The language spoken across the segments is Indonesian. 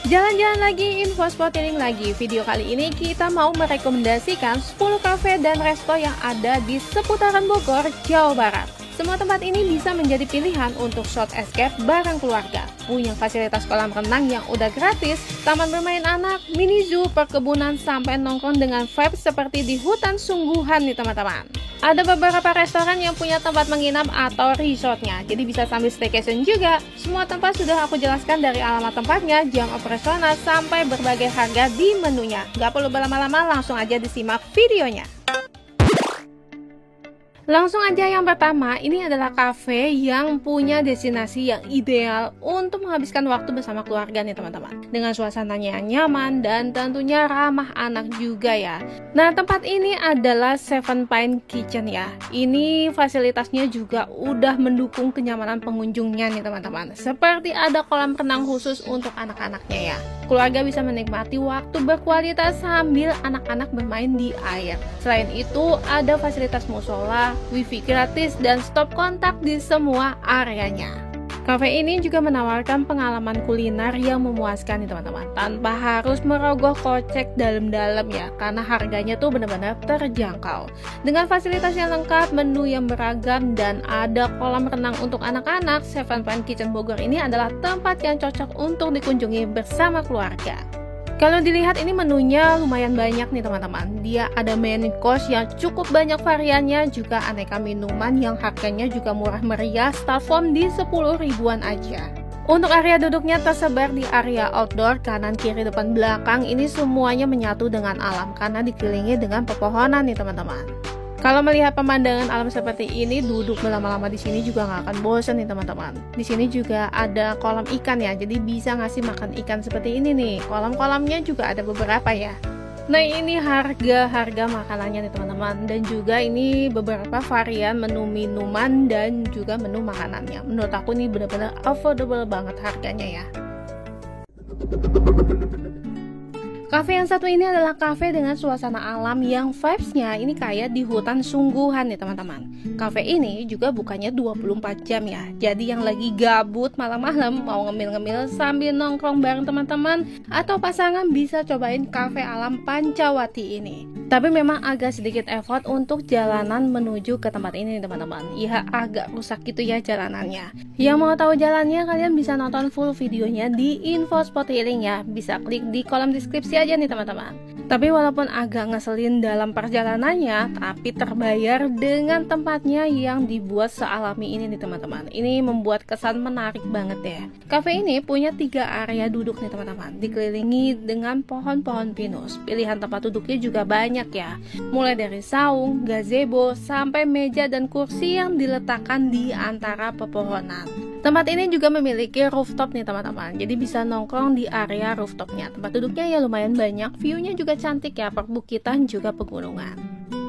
Jalan-jalan lagi, info spotting lagi. Video kali ini kita mau merekomendasikan 10 kafe dan resto yang ada di seputaran Bogor, Jawa Barat. Semua tempat ini bisa menjadi pilihan untuk short escape bareng keluarga. Punya fasilitas kolam renang yang udah gratis, taman bermain anak, mini zoo, perkebunan, sampai nongkrong dengan vibes seperti di hutan sungguhan nih teman-teman. Ada beberapa restoran yang punya tempat menginap atau resortnya, jadi bisa sambil staycation juga. Semua tempat sudah aku jelaskan dari alamat tempatnya, jam operasional, sampai berbagai harga di menunya. Gak perlu berlama-lama, langsung aja disimak videonya. Langsung aja yang pertama, ini adalah cafe yang punya destinasi yang ideal untuk menghabiskan waktu bersama keluarga nih teman-teman. Dengan suasananya yang nyaman dan tentunya ramah anak juga ya. Nah, tempat ini adalah Seven Pine Kitchen ya. Ini fasilitasnya juga udah mendukung kenyamanan pengunjungnya nih teman-teman. Seperti ada kolam renang khusus untuk anak-anaknya ya. Keluarga bisa menikmati waktu berkualitas sambil anak-anak bermain di air. Selain itu, ada fasilitas musola, wifi gratis, dan stop kontak di semua areanya. Cafe ini juga menawarkan pengalaman kuliner yang memuaskan nih teman-teman, tanpa harus merogoh kocek dalam-dalam ya, karena harganya tuh benar-benar terjangkau. Dengan fasilitas yang lengkap, menu yang beragam, dan ada kolam renang untuk anak-anak, Seven Pine Kitchen Bogor ini adalah tempat yang cocok untuk dikunjungi bersama keluarga. Kalau dilihat ini menunya lumayan banyak nih teman-teman. Dia ada main course yang cukup banyak variannya, juga aneka minuman yang harganya juga murah meriah, start from di 10 ribuan aja. Untuk area duduknya tersebar di area outdoor, kanan, kiri, depan, belakang. Ini semuanya menyatu dengan alam karena dikelilingi dengan pepohonan nih teman-teman. Kalau melihat pemandangan alam seperti ini, duduk berlama-lama di sini juga nggak akan bosan nih teman-teman. Di sini juga ada kolam ikan ya, jadi bisa ngasih makan ikan seperti ini nih. Kolam-kolamnya juga ada beberapa ya. Nah, ini harga makanannya nih teman-teman, dan juga ini beberapa varian menu minuman dan juga menu makanannya. Menurut aku nih benar-benar affordable banget harganya ya. Cafe yang satu ini adalah cafe dengan suasana alam yang vibes-nya ini kayak di hutan sungguhan nih teman-teman. Cafe ini juga bukannya 24 jam ya. Jadi yang lagi gabut malam-malam mau ngemil-ngemil sambil nongkrong bareng teman-teman atau pasangan bisa cobain cafe alam Pancawati ini. Tapi memang agak sedikit effort untuk jalanan menuju ke tempat ini teman-teman. Ya agak rusak gitu ya jalanannya. Yang mau tahu jalannya, kalian bisa nonton full videonya di info spot healing ya. Bisa klik di kolom deskripsi aja nih teman-teman. Tapi walaupun agak ngeselin dalam perjalanannya, tapi terbayar dengan tempatnya yang dibuat sealami ini nih teman-teman. Ini membuat kesan menarik banget ya. Cafe ini punya 3 area duduk nih teman-teman, dikelilingi dengan pohon-pohon pinus. Pilihan tempat duduknya juga banyak ya, mulai dari saung, gazebo, sampai meja dan kursi yang diletakkan di antara pepohonan. Tempat ini juga memiliki rooftop nih teman-teman, jadi bisa nongkrong di area rooftopnya. Tempat duduknya ya lumayan banyak, view-nya juga cantik ya, perbukitan juga pegunungan.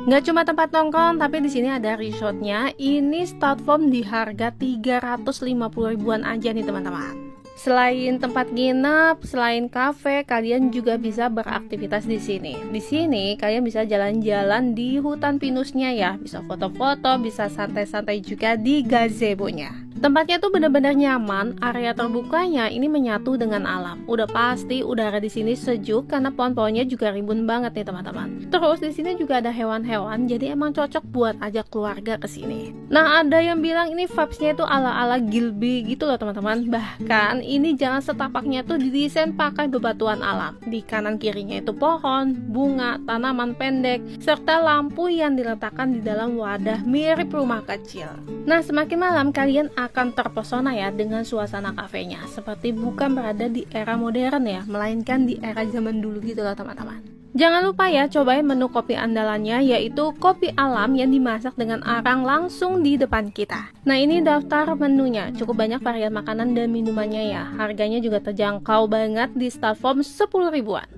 Nggak cuma tempat nongkrong, tapi di sini ada resortnya. Ini start from di harga 350 ribuan aja nih teman-teman. Selain tempat nginep, selain kafe, kalian juga bisa beraktivitas di sini. Di sini kalian bisa jalan-jalan di hutan pinusnya ya, bisa foto-foto, bisa santai-santai juga di gazebo-nya. Tempatnya tuh bener-bener nyaman, area terbukanya ini menyatu dengan alam. Udah pasti udara di sini sejuk karena pohon-pohonnya juga rimbun banget nih teman-teman. Terus di sini juga ada hewan-hewan, jadi emang cocok buat ajak keluarga ke sini. Nah, ada yang bilang ini vibes-nya itu ala-ala Gilby gitu loh teman-teman. Bahkan ini jalan setapaknya tuh didesain pakai bebatuan alam. Di kanan kirinya itu pohon, bunga, tanaman pendek, serta lampu yang diletakkan di dalam wadah mirip rumah kecil. Nah, semakin malam kalian akan terpesona ya dengan suasana kafenya, seperti bukan berada di era modern ya, melainkan di era zaman dulu gitu loh teman-teman. Jangan lupa ya cobain menu kopi andalannya, yaitu kopi alam yang dimasak dengan arang langsung di depan kita. Nah, ini daftar menunya, cukup banyak varian makanan dan minumannya ya. Harganya juga terjangkau banget, di start from 10 ribuan.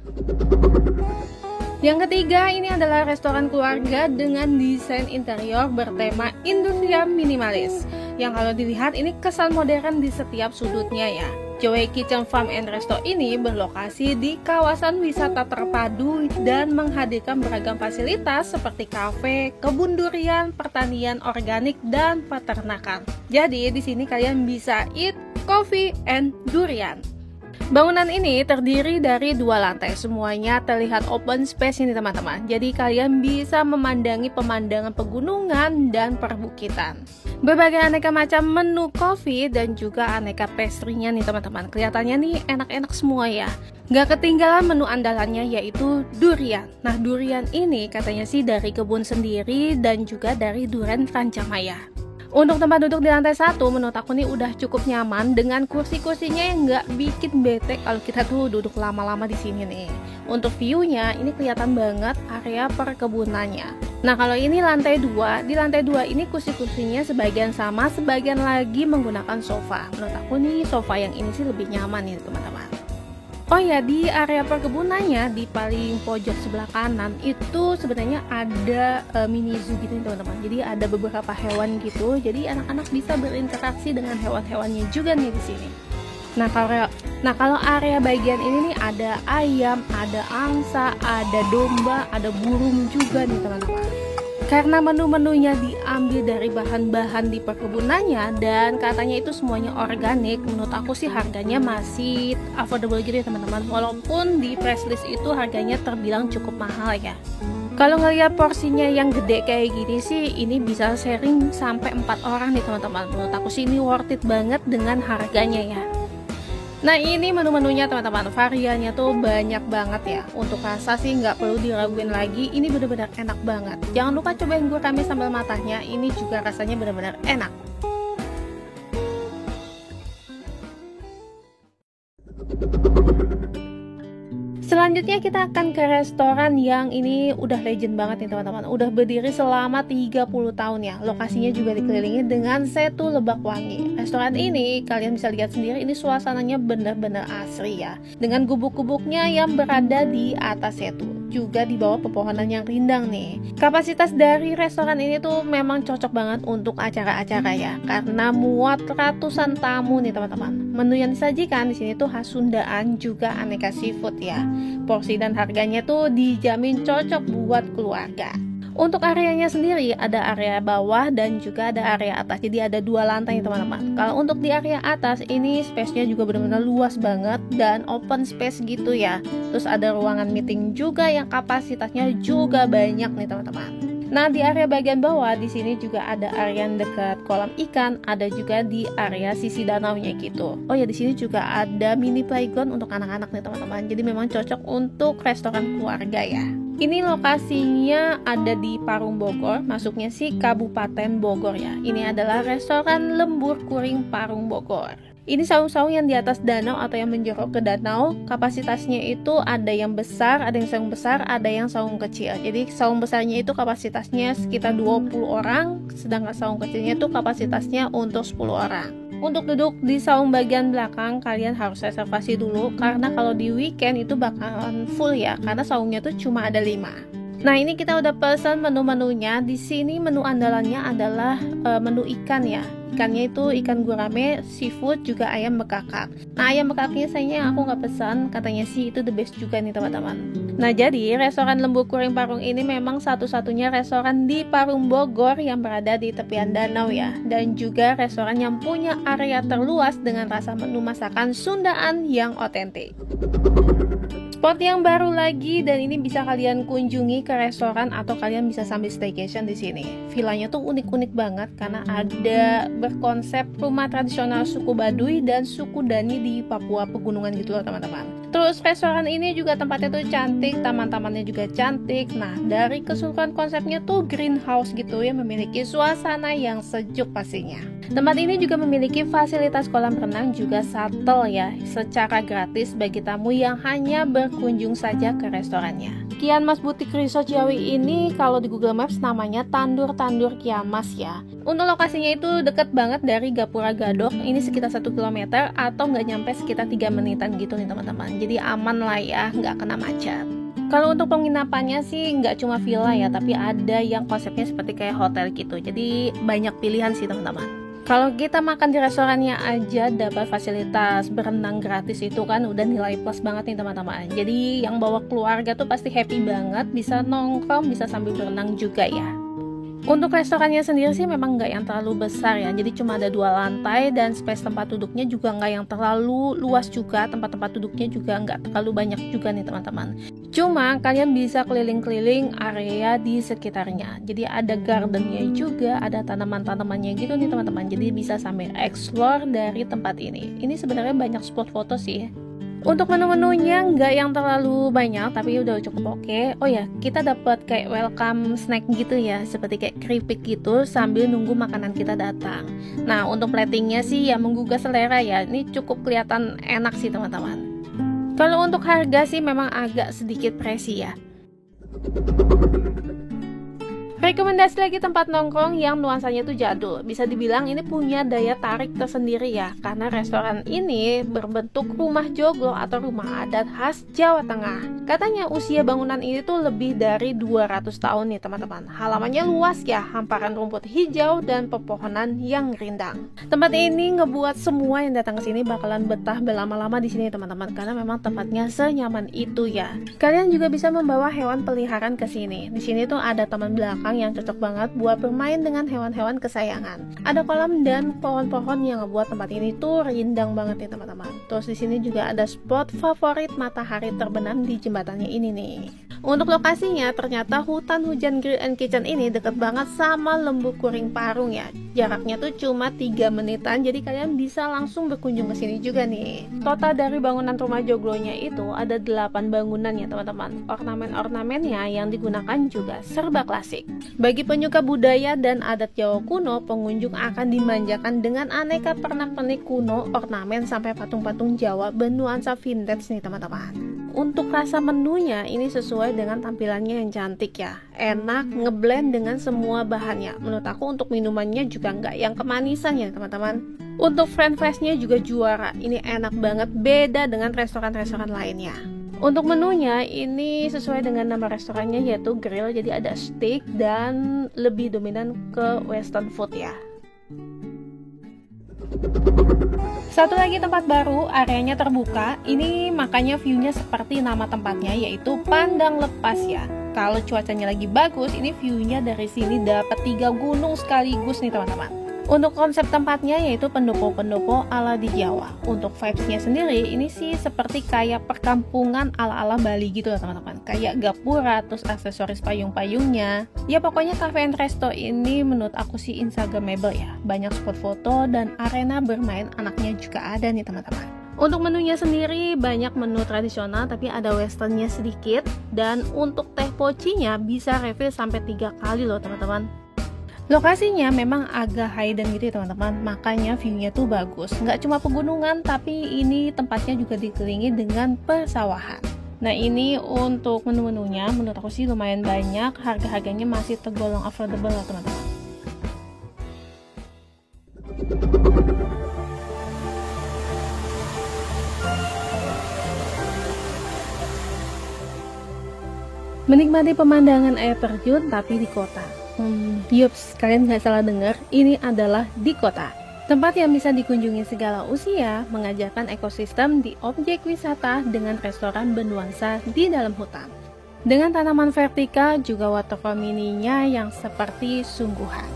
Yang ketiga, ini adalah restoran keluarga dengan desain interior bertema industrial minimalis. Yang kalau dilihat ini kesan modern di setiap sudutnya ya. Joey Kitchen Farm and Resto ini berlokasi di kawasan wisata terpadu dan menghadirkan beragam fasilitas seperti kafe, kebun durian, pertanian organik, dan peternakan. Jadi di sini kalian bisa eat, coffee, and durian. Bangunan ini terdiri dari 2 lantai, semuanya terlihat open space ini teman-teman. Jadi kalian bisa memandangi pemandangan pegunungan dan perbukitan. Berbagai aneka macam menu kopi dan juga aneka pastry-nya nih teman-teman. Kelihatannya nih enak-enak semua ya. Gak ketinggalan menu andalannya yaitu durian. Nah, durian ini katanya sih dari kebun sendiri dan juga dari Duren Rancamaya. Untuk tempat duduk di lantai 1 menurut aku nih udah cukup nyaman dengan kursi-kursinya yang nggak bikin bete kalau kita tuh duduk lama-lama di sini nih. Untuk view-nya ini kelihatan banget area perkebunannya. Nah, kalau ini lantai 2, di lantai 2 ini kursi-kursinya sebagian sama, sebagian lagi menggunakan sofa. Menurut aku nih sofa yang ini sih lebih nyaman nih teman-teman. Oh ya, di area perkebunannya di paling pojok sebelah kanan itu sebenarnya ada mini zoo gitu nih teman-teman. Jadi ada beberapa hewan gitu. Jadi anak-anak bisa berinteraksi dengan hewan-hewannya juga nih di sini. Nah kalau area bagian ini nih ada ayam, ada angsa, ada domba, ada burung juga nih teman-teman. Karena menu-menunya diambil dari bahan-bahan di perkebunannya dan katanya itu semuanya organik, menurut aku sih harganya masih affordable gitu ya teman-teman. Walaupun di press list itu harganya terbilang cukup mahal ya. Kalau ngeliat porsinya yang gede kayak gini sih, ini bisa sharing sampai 4 orang nih teman-teman. Menurut aku sih ini worth it banget dengan harganya ya. Nah, ini menu-menunya teman-teman, variannya tuh banyak banget ya. Untuk rasa sih nggak perlu diraguin lagi, ini benar-benar enak banget. Jangan lupa cobain gurame sambal matahnya, ini juga rasanya benar-benar enak. Selanjutnya kita akan ke restoran yang ini udah legend banget nih teman-teman. Udah berdiri selama 30 tahun ya. Lokasinya juga dikelilingi dengan Setu Lebak Wangi. Restoran ini kalian bisa lihat sendiri, ini suasananya benar-benar asri ya. Dengan gubuk-gubuknya yang berada di atas setu, juga di bawah pepohonan yang rindang nih. Kapasitas dari restoran ini tuh memang cocok banget untuk acara-acara ya, karena muat ratusan tamu nih teman-teman. Menu yang disajikan di sini tuh khas Sundaan, juga aneka seafood ya. Porsi dan harganya tuh dijamin cocok buat keluarga. Untuk areanya sendiri ada area bawah dan juga ada area atas. Jadi ada 2 lantai teman-teman. Kalau untuk di area atas ini space-nya juga benar-benar luas banget dan open space gitu ya. Terus ada ruangan meeting juga yang kapasitasnya juga banyak nih teman-teman. Nah, di area bagian bawah di sini juga ada area yang dekat kolam ikan, ada juga di area sisi danaunya gitu. Oh ya, di sini juga ada mini playground untuk anak-anak nih teman-teman. Jadi memang cocok untuk restoran keluarga ya. Ini lokasinya ada di Parung Bogor, masuknya sih Kabupaten Bogor ya. Ini adalah restoran Lembur Kuring Parung Bogor. Ini saung-saung yang di atas danau atau yang menjorok ke danau. Kapasitasnya itu ada yang besar, ada yang saung besar, ada yang saung kecil. Jadi saung besarnya itu kapasitasnya sekitar 20 orang, sedangkan saung kecilnya itu kapasitasnya untuk 10 orang. Untuk duduk di saung bagian belakang kalian harus reservasi dulu, karena kalau di weekend itu bakalan full ya, karena saungnya tuh cuma ada 5. Nah, ini kita udah pesan menu-menunya. Di sini menu andalannya adalah menu ikan ya. Ikannya itu ikan gurame, seafood, juga ayam bekakak. Nah, ayam bekakaknya sayangnya aku nggak pesan, katanya sih itu the best juga nih teman-teman. Nah, jadi restoran Lembur Kuring Parung ini memang satu-satunya restoran di Parung Bogor yang berada di tepian danau ya. Dan juga restoran yang punya area terluas dengan rasa menu masakan Sundaan yang otentik. Spot yang baru lagi dan ini bisa kalian kunjungi ke restoran atau kalian bisa sambil staycation di sini. Villanya tuh unik-unik banget karena ada berkonsep rumah tradisional suku Baduy dan suku Dani di Papua Pegunungan gitu loh teman-teman. Terus restoran ini juga tempatnya tuh cantik, taman-tamannya juga cantik. Nah, dari keseluruhan konsepnya tuh greenhouse gitu yang memiliki suasana yang sejuk pastinya. Tempat ini juga memiliki fasilitas kolam renang juga shuttle ya, secara gratis bagi tamu yang hanya berkunjung saja ke restorannya. Kian Mas Butik Resort Ciawi ini kalau di Google Maps namanya Tandur-Tandur Kian Mas ya. Untuk lokasinya itu dekat banget dari Gapura Gadok, ini sekitar 1 km atau nggak nyampe sekitar 3 menitan gitu nih teman-teman. Jadi aman lah ya, nggak kena macet. Kalau untuk penginapannya sih nggak cuma villa ya, tapi ada yang konsepnya seperti kayak hotel gitu. Jadi banyak pilihan sih teman-teman. Kalau kita makan di restorannya aja dapat fasilitas berenang gratis itu kan udah nilai plus banget nih teman-teman. Jadi yang bawa keluarga tuh pasti happy banget, bisa nongkrong, bisa sambil berenang juga ya. Untuk restorannya sendiri sih memang nggak yang terlalu besar ya, jadi cuma ada 2 lantai dan space tempat duduknya juga nggak yang terlalu luas juga, tempat-tempat duduknya juga nggak terlalu banyak juga nih teman-teman. Cuma kalian bisa keliling-keliling area di sekitarnya, jadi ada gardennya juga, ada tanaman-tanamannya gitu nih teman-teman, jadi bisa sambil explore dari tempat ini. Ini sebenarnya banyak spot foto sih. Untuk menu-menunya nggak yang terlalu banyak, tapi udah cukup oke. Oh ya, kita dapat kayak welcome snack gitu ya, seperti kayak keripik gitu sambil nunggu makanan kita datang. Nah, untuk platingnya sih ya menggugah selera ya. Ini cukup kelihatan enak sih teman-teman. Kalau untuk harga sih memang agak sedikit pricey ya. Rekomendasi lagi tempat nongkrong yang nuansanya tuh jadul. Bisa dibilang ini punya daya tarik tersendiri ya, karena restoran ini berbentuk rumah joglo atau rumah adat khas Jawa Tengah. Katanya usia bangunan ini tuh lebih dari 200 tahun nih teman-teman. Halamannya luas ya, hamparan rumput hijau dan pepohonan yang rindang. Tempat ini ngebuat semua yang datang ke sini bakalan betah berlama-lama di sini teman-teman, karena memang tempatnya senyaman itu ya. Kalian juga bisa membawa hewan peliharaan ke sini. Di sini tuh ada taman belakang yang cocok banget buat bermain dengan hewan-hewan kesayangan. Ada kolam dan pohon-pohon yang ngebuat tempat ini tuh rindang banget nih teman-teman. Terus di sini juga ada spot favorit matahari terbenam di jembatannya ini nih. Untuk lokasinya ternyata hutan hujan grill and kitchen ini deket banget sama Lembu Kuring Parung ya. Jaraknya tuh cuma 3 menitan, jadi kalian bisa langsung berkunjung ke sini juga nih. Total dari bangunan rumah joglonya itu ada 8 bangunan ya teman-teman. Ornamen-ornamennya yang digunakan juga serba klasik. Bagi penyuka budaya dan adat Jawa kuno, pengunjung akan dimanjakan dengan aneka pernak-pernik kuno, ornamen sampai patung-patung Jawa bernuansa vintage nih teman-teman. Untuk rasa menunya ini sesuai dengan tampilannya yang cantik ya, enak, ngeblend dengan semua bahannya. Menurut aku untuk minumannya juga nggak yang kemanisan ya teman-teman. Untuk french fries-nya juga juara, ini enak banget, beda dengan restoran-restoran lainnya. Untuk menunya ini sesuai dengan nama restorannya yaitu grill, jadi ada steak dan lebih dominan ke western food ya. Satu lagi tempat baru, areanya terbuka. Ini makanya view-nya seperti nama tempatnya, yaitu Pandang Lepas ya. Kalau cuacanya lagi bagus, ini view-nya dari sini dapat 3 gunung sekaligus nih teman-teman. Untuk konsep tempatnya yaitu pendopo-pendopo ala di Jawa. Untuk vibes-nya sendiri, ini sih seperti kayak perkampungan ala-ala Bali gitu loh teman-teman. Kayak gapura, terus aksesoris payung-payungnya. Ya pokoknya cafe and resto ini menurut aku sih instagramable ya. Banyak spot foto dan arena bermain anaknya juga ada nih teman-teman. Untuk menunya sendiri banyak menu tradisional tapi ada westernnya sedikit. Dan untuk teh pocinya bisa refill sampai 3 kali loh teman-teman. Lokasinya memang agak hidden gitu ya teman-teman, makanya view-nya tuh bagus. Nggak cuma pegunungan, tapi ini tempatnya juga dikelilingi dengan persawahan. Nah ini untuk menu-menunya, menurut aku sih lumayan banyak, harga-harganya masih tergolong affordable lah teman-teman. Menikmati pemandangan air terjun tapi di kota. Yups, kalian nggak salah dengar, ini adalah di kota. Tempat yang bisa dikunjungi segala usia, mengajarkan ekosistem di objek wisata dengan restoran bernuansa di dalam hutan. Dengan tanaman vertikal juga waterfall mininya yang seperti sungguhan.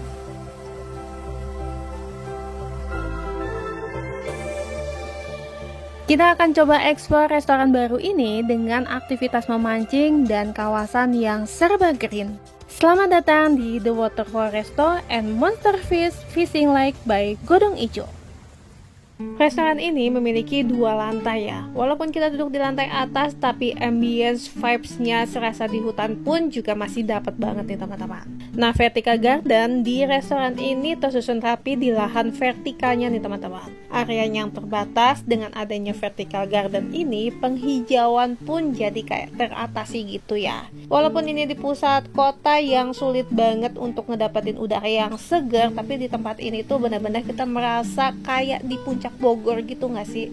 Kita akan coba explore restoran baru ini dengan aktivitas memancing dan kawasan yang serba green. Selamat datang di The Waterfall Resto and Monster Fish Fishing Lake by Godong Ijo. Restoran ini memiliki 2 lantai ya. Walaupun kita duduk di lantai atas, tapi ambience vibes-nya serasa di hutan pun juga masih dapat banget nih teman-teman. Nah, vertical garden di restoran ini tersusun rapi di lahan vertikalnya nih teman-teman. Areanya yang terbatas, dengan adanya vertical garden ini, penghijauan pun jadi kayak teratasi gitu ya. Walaupun ini di pusat kota yang sulit banget untuk ngedapetin udara yang segar, tapi di tempat ini tuh benar-benar kita merasa kayak di puncak Bogor gitu gak sih?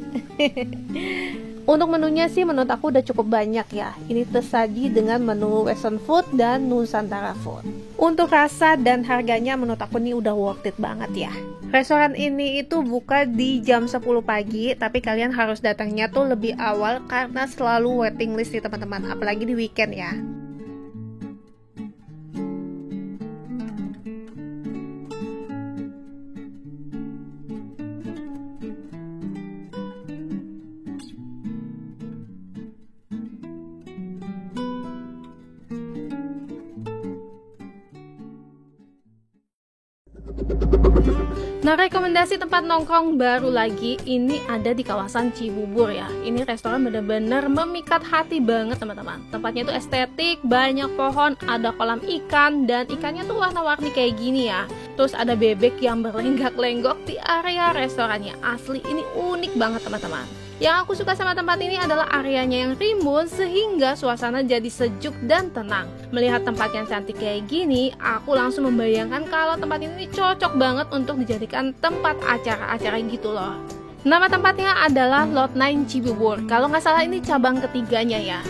Untuk menunya sih menurut aku udah cukup banyak ya. Ini tersaji dengan menu western food dan nusantara food. Untuk rasa dan harganya menurut aku ini udah worth it banget ya. Restoran ini itu buka di jam 10 pagi, tapi kalian harus datangnya tuh lebih awal karena selalu waiting list nih teman-teman, apalagi di weekend ya. Nah, rekomendasi tempat nongkrong baru lagi ini ada di kawasan Cibubur ya. Ini restoran bener-bener memikat hati banget teman-teman. Tempatnya tuh estetik, banyak pohon, ada kolam ikan, dan ikannya tuh warna-warni kayak gini ya. Terus ada bebek yang berlenggak-lenggok di area restorannya. Asli ini unik banget teman-teman. Yang aku suka sama tempat ini adalah areanya yang rimbun sehingga suasana jadi sejuk dan tenang. Melihat tempat yang cantik kayak gini, aku langsung membayangkan kalau tempat ini cocok banget untuk dijadikan tempat acara-acara gitu loh. Nama tempatnya adalah Lot 9 Cibubur. Kalau nggak salah ini cabang ketiganya ya.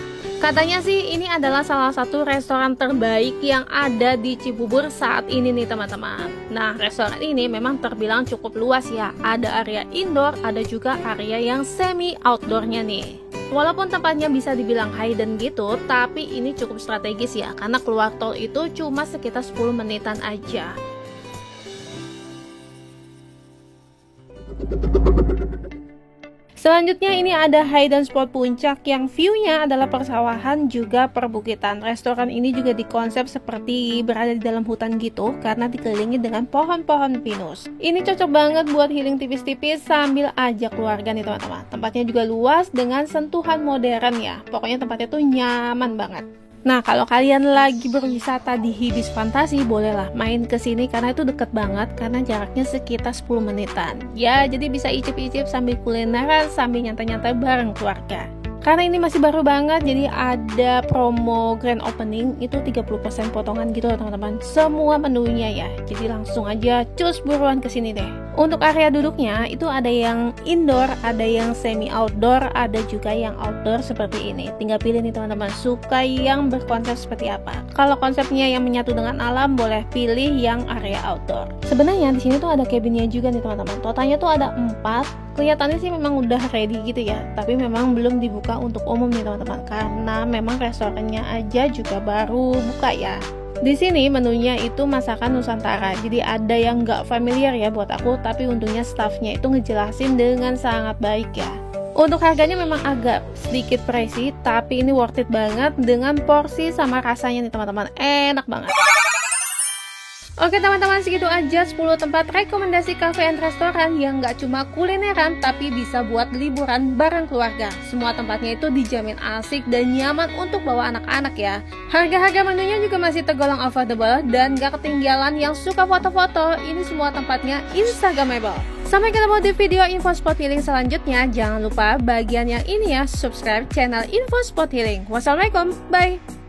Katanya sih ini adalah salah satu restoran terbaik yang ada di Cibubur saat ini nih teman-teman. Nah, restoran ini memang terbilang cukup luas ya. Ada area indoor, ada juga area yang semi outdoornya nih. Walaupun tempatnya bisa dibilang hidden gitu, tapi ini cukup strategis ya. Karena keluar tol itu cuma sekitar 10 menitan aja. Selanjutnya ini ada hidden spot puncak yang view-nya adalah persawahan juga perbukitan. Restoran ini juga dikonsep seperti berada di dalam hutan gitu karena dikelilingi dengan pohon-pohon pinus. Ini cocok banget buat healing tipis-tipis sambil ajak keluarga nih teman-teman. Tempatnya juga luas dengan sentuhan modern ya. Pokoknya tempatnya tuh nyaman banget. Nah, kalau kalian lagi berwisata di Hibis Fantasi, bolehlah main ke sini karena itu deket banget, karena jaraknya sekitar 10 menitan. Ya, jadi bisa icip-icip sambil kulineran, sambil nyantai-nyantai bareng keluarga. Karena ini masih baru banget, jadi ada promo grand opening, itu 30% potongan gitu loh teman-teman. Semua menunya ya, jadi langsung aja cus buruan ke sini deh. Untuk area duduknya, itu ada yang indoor, ada yang semi outdoor, ada juga yang outdoor seperti ini. Tinggal pilih nih teman-teman, suka yang berkonsep seperti apa. Kalau konsepnya yang menyatu dengan alam, boleh pilih yang area outdoor. Sebenarnya di sini tuh ada cabinnya juga nih teman-teman. Totalnya tuh ada 4. Kelihatannya sih memang udah ready gitu ya, tapi memang belum dibuka untuk umum nih teman-teman, karena memang restorannya aja juga baru buka ya. Di sini menunya itu masakan Nusantara, jadi ada yang nggak familiar ya buat aku, tapi untungnya staffnya itu ngejelasin dengan sangat baik ya. Untuk harganya memang agak sedikit pricey, tapi ini worth it banget dengan porsi sama rasanya nih teman-teman, enak banget. Oke teman-teman, segitu aja 10 tempat rekomendasi cafe and restoran yang nggak cuma kulineran tapi bisa buat liburan bareng keluarga. Semua tempatnya itu dijamin asik dan nyaman untuk bawa anak-anak ya. Harga-harga menunya juga masih tergolong affordable dan nggak ketinggalan yang suka foto-foto. Ini semua tempatnya instagramable. Sampai ketemu di video info spot healing selanjutnya. Jangan lupa bagian yang ini ya, subscribe channel info spot healing. Wassalamualaikum, bye.